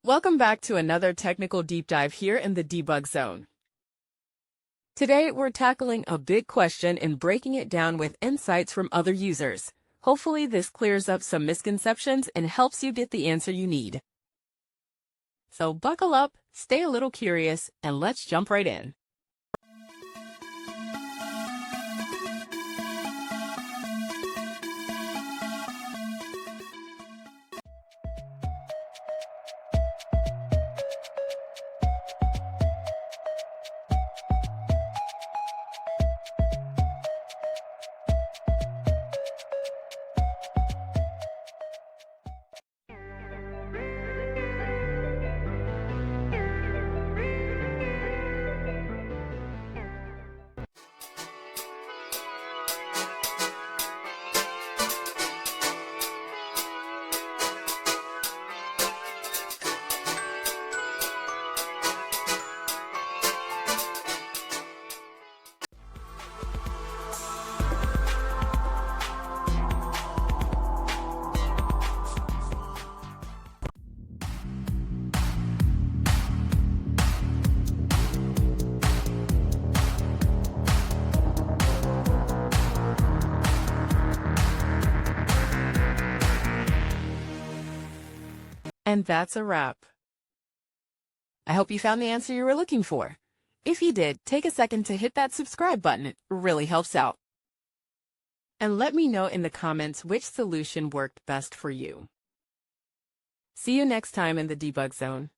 Welcome back to another technical deep dive here in the debug zone. Today, we're tackling a big question and breaking it down with insights from other users. Hopefully, this clears up some misconceptions and helps you get the answer you need. So buckle up, stay a little curious, and let's jump right in. And that's a wrap. I hope you found the answer you were looking for. If you did, take a second to hit that subscribe button. It really helps out. And let me know in the comments which solution worked best for you. See you next time in the debug zone.